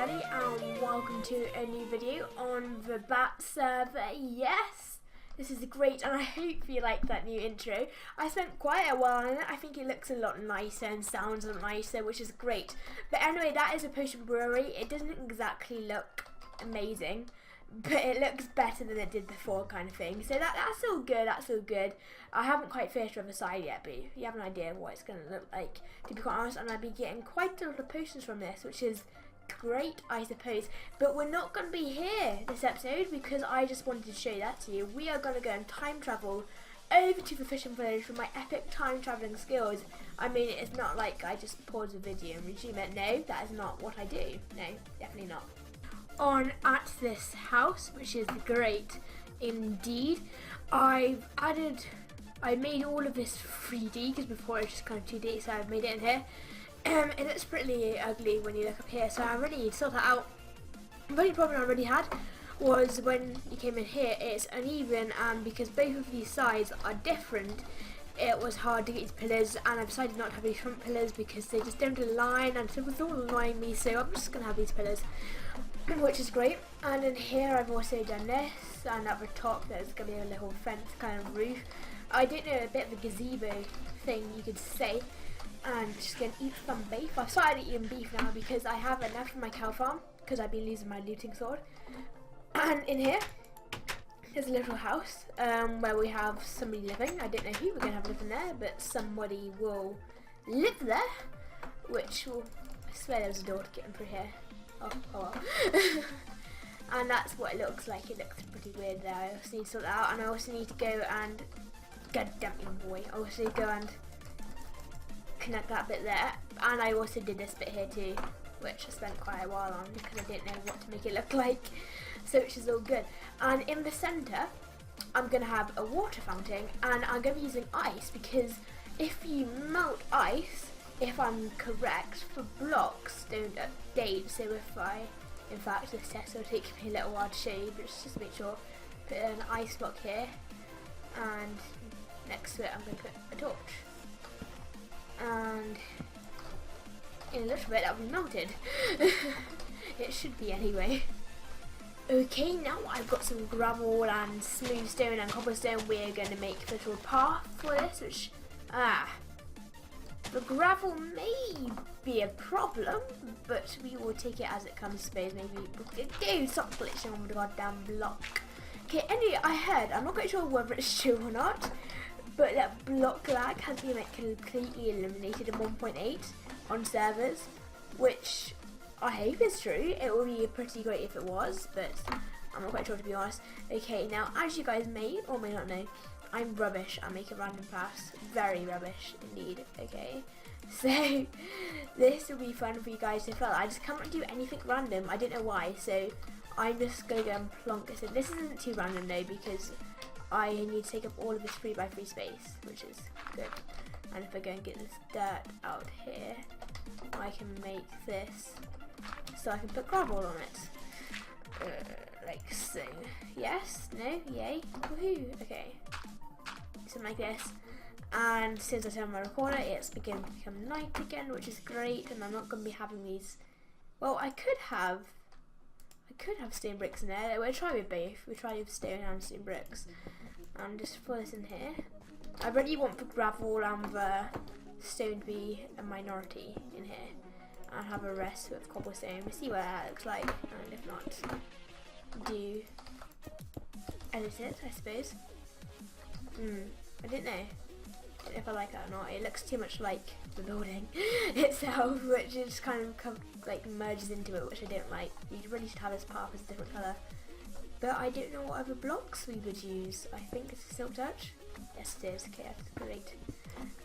everybody, and welcome to a new video on the Bat server. Yes, this is great, and I hope you like that new intro. I spent quite a while on it. I think it looks a lot nicer and sounds a lot nicer, which is great. But anyway, that is a potion brewery. It doesn't exactly look amazing, but it looks better than it did before, kind of thing. So that's all good, that's all good. I haven't quite finished with the side yet, but you have an idea of what it's going to look like, to be quite honest. And I'll be getting quite a lot of potions from this, which is great, I suppose. But we're not going to be here this episode, because I just wanted to show that to you. We are going to go and time travel over to the fishing village with my epic time travelling skills. I mean, it's not like I just pause the video and resume it. No, that is not what I do. No, definitely not. On at this house, which is great indeed. I made all of this 3D, because before it was just kind of 2D, so I've made it in here. It looks pretty ugly when you look up here, so I really need to sort that out. The only problem I already had was when you came in here, it's uneven, and because both of these sides are different, it was hard to get these pillars, and I decided not to have these front pillars because they just don't align, and it was all annoying me, so I'm just going to have these pillars, which is great. And in here I've also done this, and at the top there's going to be a little fence kind of roof. I don't know, a bit of a gazebo thing you could say. And just going to eat some beef. I've started eating beef now because I have enough from my cow farm, because I've been losing my looting sword. And in here there's a little house where we have somebody living. I don't know who we're going to have living there, but somebody will live there, which will, I swear there's a door to get in through here. Oh well. And that's what it looks like. It looks pretty weird there. I also need to sort that out, and I also need to go and, god damn it boy, I also go and connect that bit there. And I also did this bit here too, which I spent quite a while on because I didn't know what to make it look like, so which is all good. And in the centre I'm going to have a water fountain, and I'm going to be using ice, because if you melt ice, if I'm correct, the blocks don't update. So if I, in fact this test will take me a little while to show you, but just make sure, put an ice block here, and next to it I'm going to put a torch, and in a little bit that'll be melted. It should be anyway. Okay, now I've got some gravel and smooth stone and cobblestone. We're going to make a little path for this, which, the gravel may be a problem, but we will take it as it comes, I suppose. Maybe go stop glitching on the goddamn block. Okay, anyway, I heard, I'm not quite sure whether it's true or not, but that block lag has been like completely eliminated in 1.8 on servers, which I hope is true. It would be pretty great if it was, but I'm not quite sure, to be honest. Okay, now as you guys may or may not know, I'm rubbish at making random paths. Very rubbish indeed. Okay, so this will be fun for you guys to follow. I just can't do anything random. I don't know why, so I'm just gonna go and plonk this in. This isn't too random though, because I need to take up all of this 3x3 space, which is good. And if I go and get this dirt out here, I can make this so I can put gravel on it. Like so. Yes? No? Yay? Woohoo! Okay. Something like this. And since I turned my recorder, it's beginning to become night again, which is great, and I'm not going to be having these. Well, I could have stone bricks in there. We'll try with both. We'll try with stone and stone bricks. And just put this in here. I really want the gravel and the stone to be a minority in here, and have a rest with cobblestone. We'll see what that looks like, and if not, do edit it, I suppose. I don't know if I like that or not. It looks too much like the building itself, which is kind of like merges into it, which I don't like. You really should have this path as a different colour. But I don't know what other blocks we would use. I think it's a silk touch. Yes it is. Okay, that's great.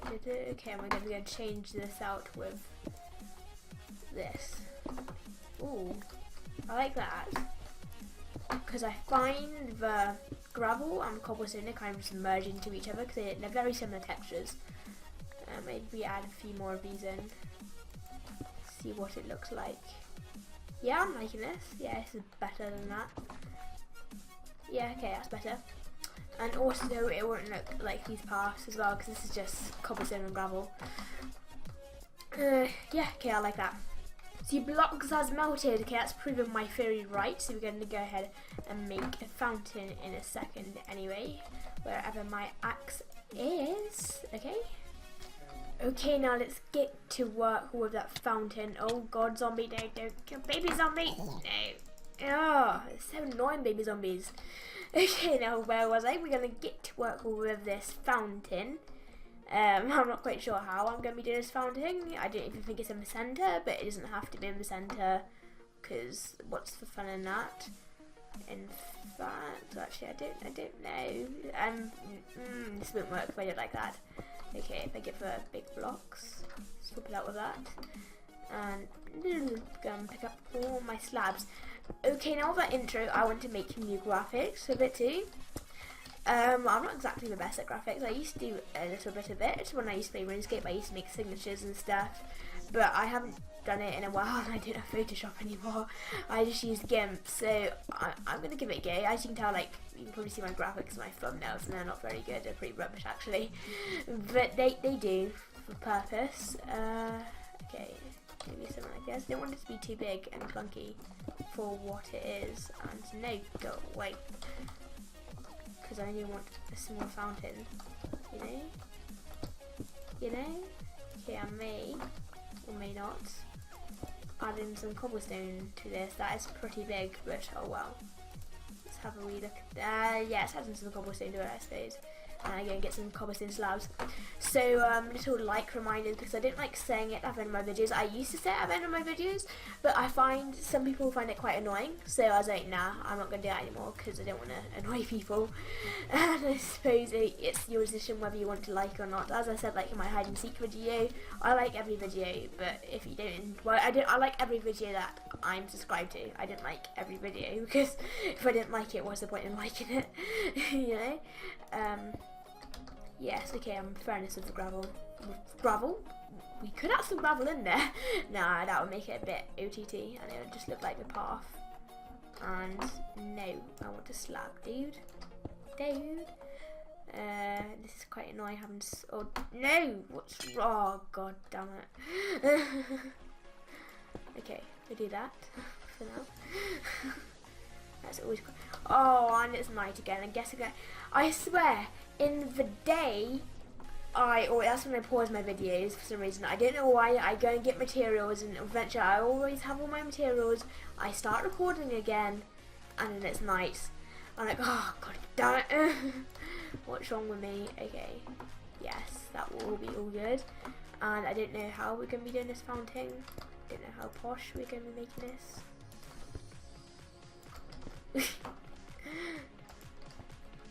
Okay, and we're going to change this out with this. Ooh, I like that, because I find the gravel and cobblestone kind of just merge into each other, because they're very similar textures. Maybe add a few more of these in, see what it looks like. Yeah, I'm liking this. Yeah, this is better than that. Yeah, okay, that's better. And also it won't look like these paths as well, because this is just cobblestone and gravel. Yeah, okay, I like that. The blocks has melted. Okay, that's proven my theory right. So we're going to go ahead and make a fountain in a second anyway. Wherever my axe is. Okay. Okay, now let's get to work with that fountain. Oh god, zombie, no, don't kill baby zombie. No. Oh, it's so annoying, baby zombies. Okay, now where was I? We're going to get to work with this fountain. I'm not quite sure how I'm going to be doing this fountain. I don't even think it's in the centre, but it doesn't have to be in the centre, because what's the fun in that? In fact, actually, I don't know. This won't work if I do it like that. Okay, if I get the big blocks, swap it out with that, and go and pick up all my slabs. Okay, now with that intro, I want to make new graphics a bit too. I'm not exactly the best at graphics. I used to do a little bit of it when I used to play RuneScape. I used to make signatures and stuff, but I haven't done it in a while, and I don't have Photoshop anymore. I just use GIMP, so I'm gonna give it a go. As you can tell, like, you can probably see my graphics and my thumbnails, and they're not very good. They're pretty rubbish actually, but they do for purpose. Okay, maybe something like this. I don't want it to be too big and clunky for what it is. And no, go away, because I only want a small fountain. You know. Okay, I may or may not add in some cobblestone to this. That is pretty big, but oh well. Let's have a wee look. Yeah, let's add in some cobblestone to it, I suppose. And I'm going to get some cobblestone slabs. So, little like reminders, because I didn't like saying it at the end of my videos. I used to say it at the end of my videos, but I find some people find it quite annoying. So I was like, nah, I'm not going to do that anymore, because I don't want to annoy people. And I suppose it's your decision whether you want to like or not. As I said, like in my hide and seek video, I like every video, but if you don't, well, I like every video that I'm subscribed to. I didn't like every video, because if I didn't like it, what's the point in liking it? You know? Yes, okay, I'm fairness with the gravel. Gravel? We could add some gravel in there. Nah, that would make it a bit OTT, and it would just look like the path. And no, I want a slab, dude. This is quite annoying having to, oh, no! What's wrong? Oh, god damn it. Okay, we do that for now. That's always quite, oh, and it's night again. I swear, in the day, that's when I pause my videos for some reason. I don't know why. I go and get materials, and eventually I always have all my materials. I start recording again, and then it's night. I'm like, oh god damn it. What's wrong with me? Okay, yes, that will all be all good. And I don't know how we're going to be doing this fountain. I don't know how posh we're going to be making this.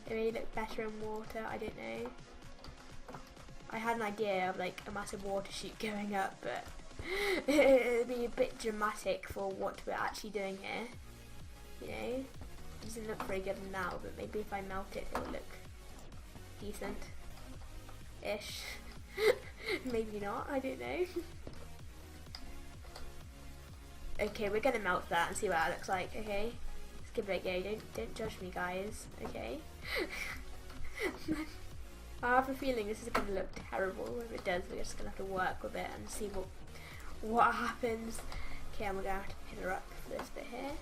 It may look better in water, I don't know. I had an idea of like a massive water chute going up, but it would be a bit dramatic for what we're actually doing here. You know, it doesn't look very good now, but maybe if I melt it, it'll look decent-ish. Maybe not, I don't know. Okay, we're gonna melt that and see what that looks like, okay? Give it a go. Don't judge me, guys. Okay. I have a feeling this is going to look terrible. If it does, we're just going to have to work with it and see what happens. Okay, I'm going to have to pillar up this bit here,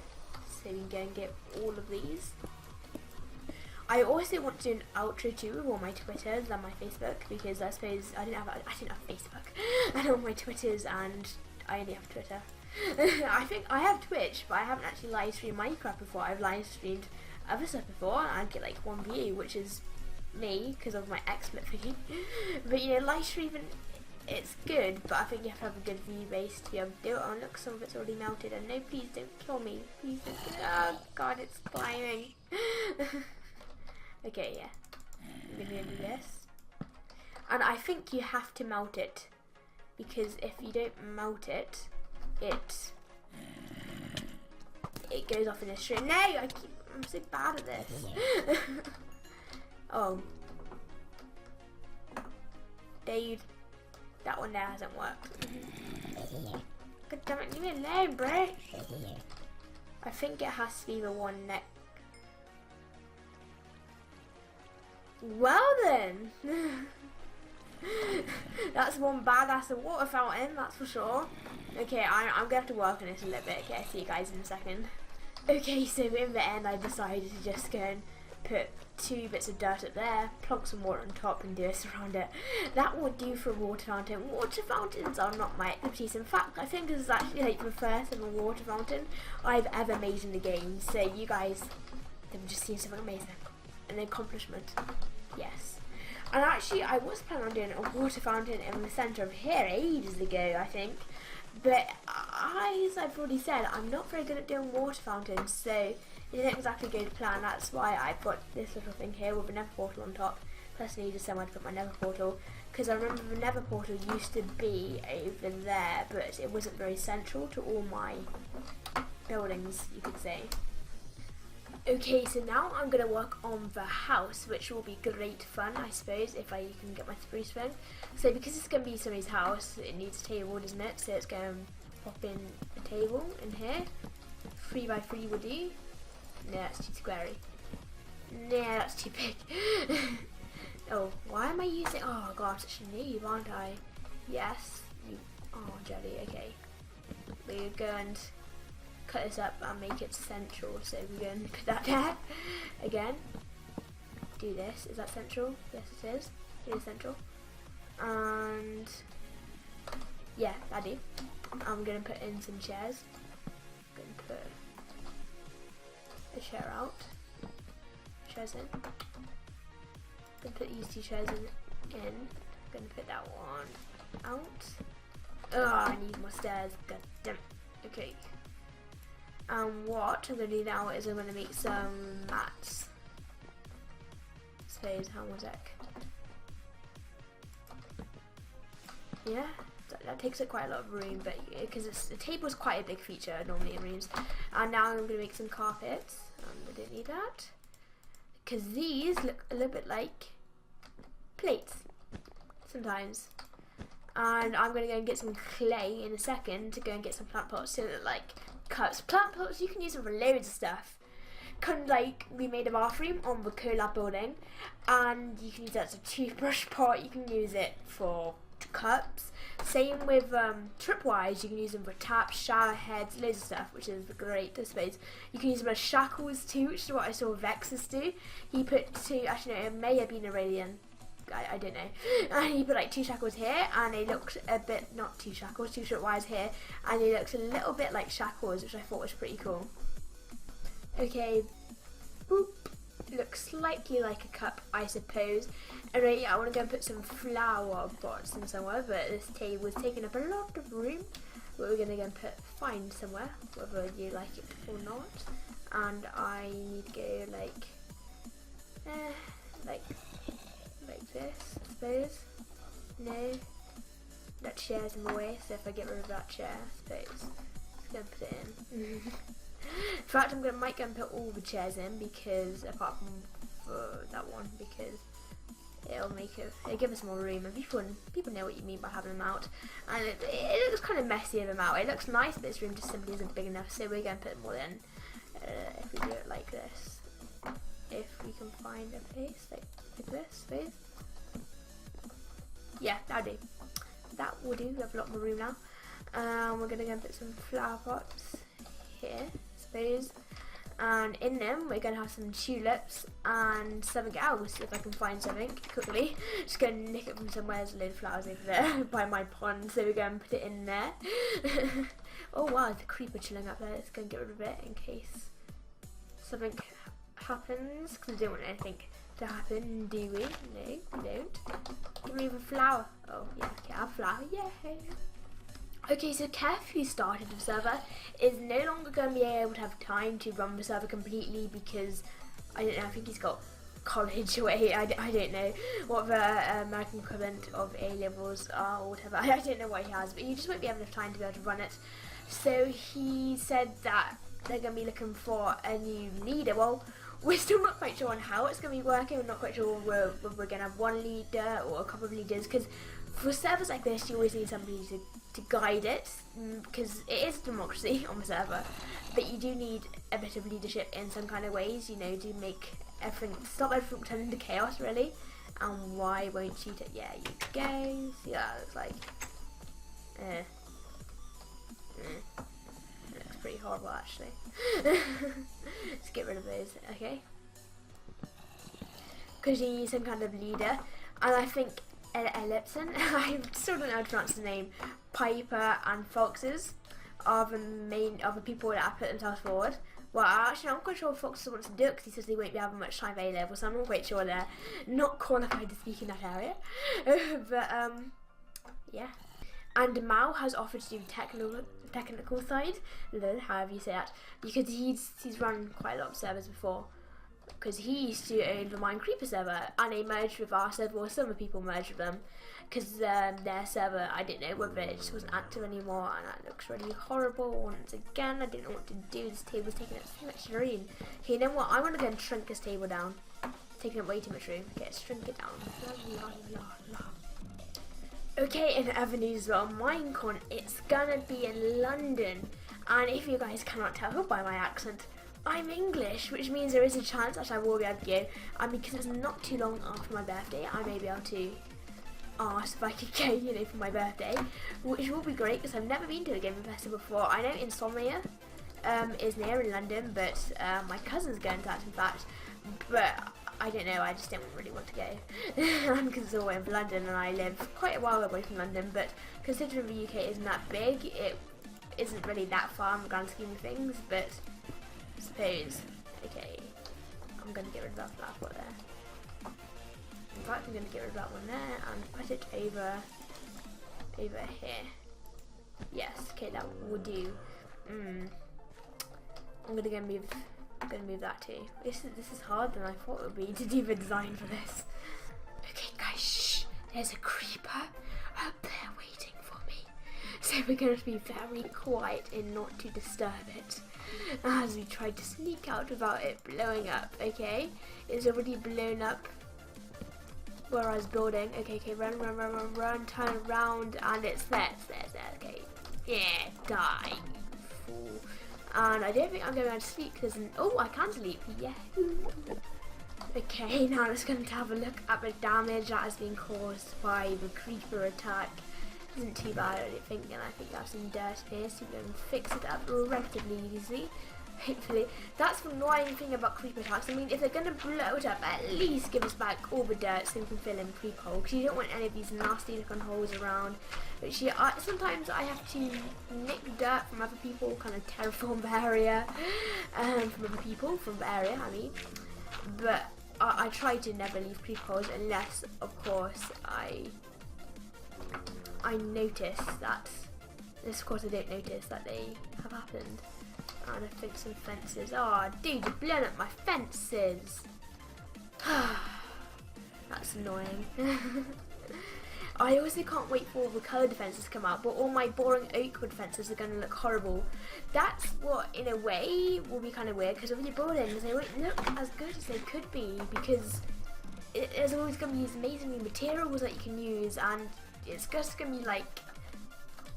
so we can go and get all of these. I also want to do an outro too with all my Twitters and my Facebook, because I suppose I didn't have Facebook. I had all my Twitters and I only have Twitter. I think I have Twitch, but I haven't actually live streamed Minecraft before. I've live streamed other stuff before, and I'd get like 1 view, which is me because of my XSplit thingy. But you know, live streaming, it's good, but I think you have to have a good view base to be able to do it. Oh look, some of it's already melted, and no, please don't kill me. Please don't. Oh god, it's climbing. Okay, yeah, I'm gonna do this, and I think you have to melt it, because if you don't melt it, it goes off in a string. No, I'm so bad at this. Oh, dude, that one there hasn't worked. God damn it, leave me alone, bro. I think it has to be the one next. Well then, that's one badass water fountain, that's for sure. Okay, I'm gonna have to work on this a little bit. Okay, see you guys in a second. Okay, so in the end I decided to just go and put 2 bits of dirt up there, plonk some water on top and do this around it. That would do for a water fountain. Water fountains are not my expertise. In fact, I think this is actually like the first ever water fountain I've ever made in the game. So you guys have just seen something amazing. An accomplishment. Yes. And actually I was planning on doing a water fountain in the centre of here ages ago, I think. But as I've already said, I'm not very good at doing water fountains, so it didn't exactly go to plan. That's why I've got this little thing here with a nether portal on top. Plus I needed somewhere to put my nether portal, because I remember the nether portal used to be over there, but it wasn't very central to all my buildings, you could say. Okay, so now I'm going to work on the house, which will be great fun, I suppose, if I can get my spruce thing. So because it's going to be somebody's house, it needs a table, doesn't it? So it's going to pop in a table in here. 3 by 3 will do. No, that's too squarey. No, that's too big. Oh, why am I using... Oh god, I'm such a noob, aren't I? Yes. Oh, jelly, okay. We're going to cut this up and make it central, so we're going to put that there again. Do this. Is that central? Yes, it is. It is central. And yeah, that do. I'm going to put in some chairs. I'm going to put a chair out. Chairs in. I'm going to put these 2 chairs in. I'm going to put that one out. Oh, I need more stairs. God damn. Okay. And what I'm going to do now is I'm going to make some mats. Suppose, how was that? Yeah, that takes up quite a lot of room, but because the table is quite a big feature normally in rooms. And now I'm going to make some carpets. I don't need that because these look a little bit like plates sometimes. And I'm going to go and get some clay in a second to go and get some plant pots so that like cups. Plant pots, you can use them for loads of stuff. Kind of like we made a bathroom on the Courtyard building, and you can use that as a toothbrush pot. You can use it for cups. Same with tripwires. You can use them for taps, shower heads, loads of stuff, which is great, I suppose. You can use them as shackles too, which is what I saw Vexus do. He put 2. Actually, no, it may have been Aurelian. I don't know. And he put like 2 shackles here, and they looked a bit, not 2 shackles, 2 short wires here, and they looked a little bit like shackles, which I thought was pretty cool. Okay, boop. Looks slightly like a cup, I suppose. Anyway, yeah, I want to go and put some flower pots in somewhere, but this table is taking up a lot of room. But we're going to go and find somewhere, whether you like it or not. And I need to go like this, I suppose. No, that chair's in the way, so if I get rid of that chair, I suppose I'm going to put it in. In fact, might go and put all the chairs in, because apart from that one, because it'll give us more room, and people know what you mean by having them out. And it looks kind of messy of them out. It looks nice, but this room just simply isn't big enough, so we're going to put more in. If we do it like this, if we can find a place like this, please. Yeah, that'll do. That will do. We have a lot more room now. We're going to go and put some flower pots here, I suppose. And in them, we're going to have some tulips and something else, if I can find something quickly. Just going to nick it from somewhere. There's a load of flowers over there by my pond, so we're going to put it in there. Oh wow, there's a creeper chilling up there. Let's go and get rid of it in case something happens, because we don't want anything to happen, do we? No, we don't. Give me the flower. Oh, yeah, okay, I have flower. Yay! Okay, so Kev, who started the server, is no longer going to be able to have time to run the server completely because, I don't know, I think he's got college or I don't know what the American equivalent of A-levels are or whatever. I don't know what he has, but he just won't be having enough time to be able to run it. So he said that they're going to be looking for a new leader. Well, we're still not quite sure on how it's going to be working. We're not quite sure whether we're going to have one leader or a couple of leaders, because for servers like this, you always need somebody to guide it, because it is democracy on the server, but you do need a bit of leadership in some kind of ways, you know, to make everything, stop everything from turning into chaos, really. And why won't you yeah, you go, see that looks like, It looks pretty horrible actually. Let's get rid of those, okay? Because you need some kind of leader, and I think Ellipson, I still don't know how to pronounce the name, Piper and Foxes are the people that put themselves forward. Well, actually, I'm not quite sure if Foxes wants to do it because he says they won't be having much time available, so I'm not quite sure they're not qualified to speak in that area. But, yeah. And Mao has offered to do technical side, however you say that, because he's run quite a lot of servers before. Because he used to own the Mine Creeper server, and he merged with our server, or some people merged with them, because their server, I didn't know whether it just wasn't active anymore, and that looks really horrible. Once again, I didn't know what to do. This table's taking up so much room. Okay, you know what? I want to go and shrink this table down. It's taking up way too much room. Okay, let's shrink it down. Okay, in other news as well, Minecon, it's gonna be in London, and if you guys cannot tell by my accent, I'm English, which means there is a chance that I will be able to go, and because it's not too long after my birthday, I may be able to ask if I could go, you know, for my birthday, which will be great because I've never been to a gaming festival before. I know Insomnia is near in London, but my cousin's going to that, in fact, but I don't know, I just don't really want to go because it's all in London and I live quite a while away from London, but considering the UK isn't that big, it isn't really that far in the grand scheme of things, but I suppose, okay, I'm going to get rid of that black one there. In fact, I'm going to get rid of that one there and put it over here. Yes, okay, that will do. I'm going to move that too. This is harder than I thought it would be to do the design for this. Okay guys, shh, there's a creeper up there waiting for me. So we're going to be very quiet and not to disturb it as we try to sneak out without it blowing up, okay? It's already blown up where I was building. Okay, run, turn around, and it's there, okay. Yeah, die, you fool. And I don't think I'm going to sleep because, oh, I can sleep, yahoo! Okay, now let's going to have a look at the damage that has been caused by the creeper attack. Isn't too bad, I don't think, and I think I have some dirt here, so we can fix it up relatively easy. Hopefully. That's the annoying thing about creeper attacks. I mean, if they're going to blow it up, at least give us back all the dirt so we can fill in the creep hole, because you don't want any of these nasty looking holes around. Which sometimes I have to nick dirt from other people, kind of terraform the area, from other people, from the area, I mean. But I try to never leave creep holes unless, of course, I notice that. This, of course, I don't notice that they have happened. And I think some fences. Oh, dude, you've blown up my fences. That's annoying. I also can't wait for all the coloured fences to come out, but all my boring oak wood fences are going to look horrible. That's what, in a way, will be kind of weird, because with your buildings, they won't look as good as they could be, because there's always going to be these amazing materials that you can use, and it's just going to be like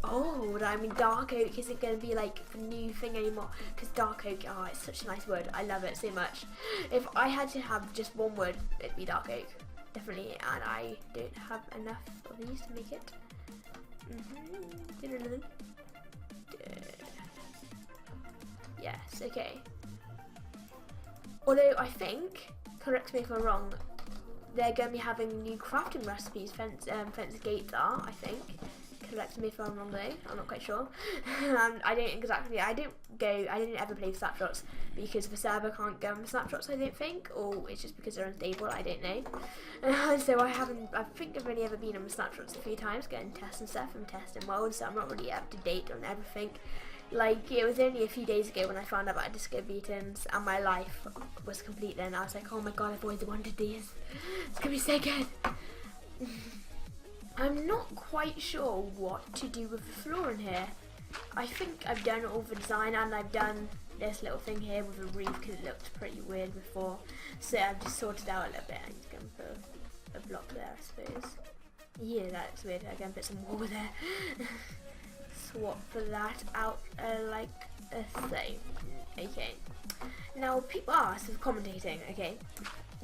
old. I mean, dark oak isn't going to be like the new thing anymore, because dark oak, oh, it's such a nice wood. I love it so much. If I had to have just one wood, it'd be dark oak. Definitely, and I don't have enough of these to make it. Yes, okay. Although I think, correct me if I'm wrong, they're going to be having new crafting recipes. Fence gates are, I think. Correct me if I'm wrong though, I'm not quite sure. I didn't ever play snapshots because the server can't go on the snapshots, I don't think, or it's just because they're unstable, I don't know. So I think I've only ever been on the snapshots a few times, getting tests and stuff and testing worlds, so I'm not really up to date on everything. Like, it was only a few days ago when I found out about Disco Beatings and my life was complete then. I was like, oh my god, I've always wanted these. It's gonna be so good. I'm not quite sure what to do with the floor in here. I think I've done all the design, and I've done this little thing here with a roof because it looked pretty weird before. So I've just sorted it out a little bit. I'm just going to put a block there, I suppose. Yeah, that's weird. I'm going to put some wall there. Swap that out like so. Okay. Now people ask if commentating, okay.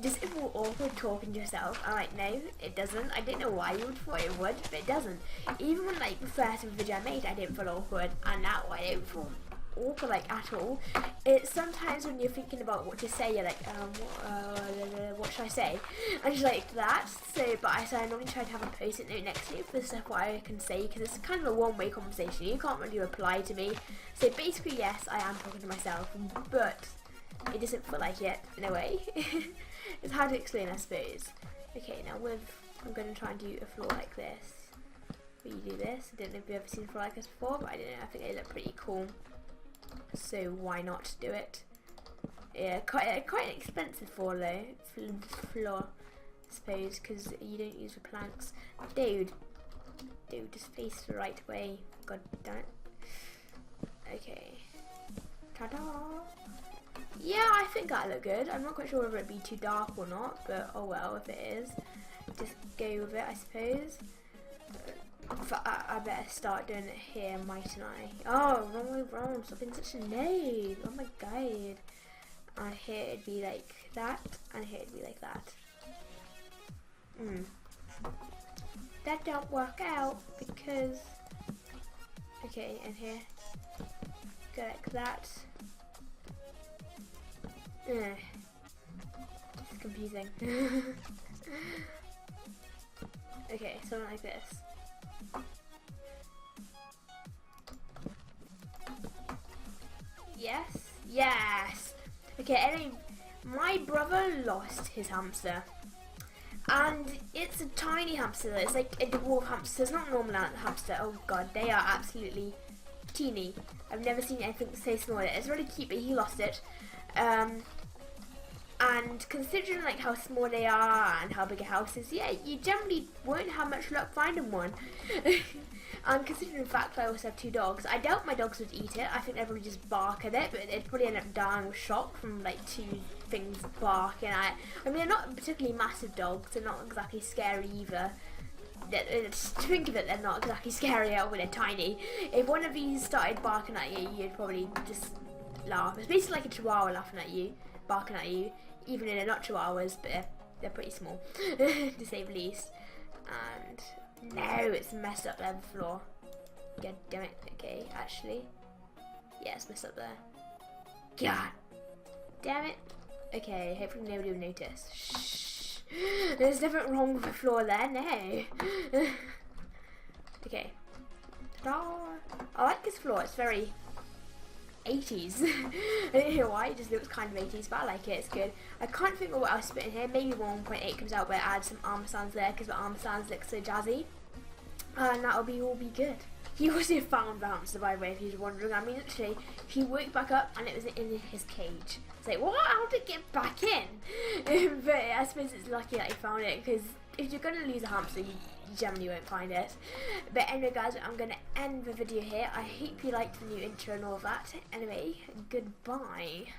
does it feel awkward talking to yourself? I'm like, no, it doesn't. I don't know why you would thought it would, but it doesn't. Even when like the first video I made, I didn't feel awkward, and now I don't feel awkward like at all. It's sometimes when you're thinking about what to say, you're like, what should I say? And just like that. So, but I normally try to have a post-it note next to me for the stuff what I can say, because it's kind of a one-way conversation. You can't really reply to me. So basically, yes, I am talking to myself, but it doesn't feel like it in a way. It's hard to explain, I suppose. Okay, now I'm going to try and do a floor like this. Where you do this. I don't know if you've ever seen a floor like this before, but I don't know. I think they look pretty cool. So why not do it? Yeah, quite an expensive floor though. Floor, I suppose, because you don't use the planks. Dude, just face the right way. God damn it. Okay. Ta-da! Yeah, I think that'll look good. I'm not quite sure whether it'd be too dark or not, but oh well, if it is, just go with it, I suppose. I better start doing it here, mightn't I? Oh, wrong way round. Stop being such a nerd. Oh my god. And here it'd be like that, and here it'd be like that. That don't work out because. Okay, and here go like that. It's confusing. Okay, something like this. Yes. Okay, anyway, my brother lost his hamster. And it's a tiny hamster. It's like a dwarf hamster. It's not a normal hamster. Oh god, they are absolutely teeny. I've never seen anything so small. It's really cute, but he lost it. And considering like how small they are and how big a house is, yeah, you generally won't have much luck finding one. And considering the fact I also have 2 dogs, I doubt my dogs would eat it. I think they'd probably just bark at it, but they'd probably end up dying of shock from like 2 things barking at it. I mean, they're not particularly massive dogs. They're not exactly scary either. Just think of it, they're not exactly scary when they're tiny. If one of these started barking at you, you'd probably just laugh. It's basically like a chihuahua laughing at you, barking at you, even though they're not chihuahuas, but they're pretty small, to say the least. And no, it's messed up there, the floor. God damn it. Okay, actually, yeah, it's messed up there. God damn it. Okay, hopefully nobody will notice. Shh. There's nothing wrong with the floor there, no. Okay. Ta-da. I like this floor, it's very 80s. I don't know why, it just looks kind of 80s, but I like it, it's good. I can't think of what else to put in here. Maybe 1.8 comes out where I add some armor stands there, because the armor stands look so jazzy. And that'll all be good. He also found the hamster, by the way, if you're wondering. I mean, literally, he woke back up and it was in his cage. It's like, what? How did it get back in? But I suppose it's lucky that he found it, because if you're going to lose a hamster, you generally won't find it. But anyway, guys, I'm going to end the video here. I hope you liked the new intro and all that. Anyway, goodbye.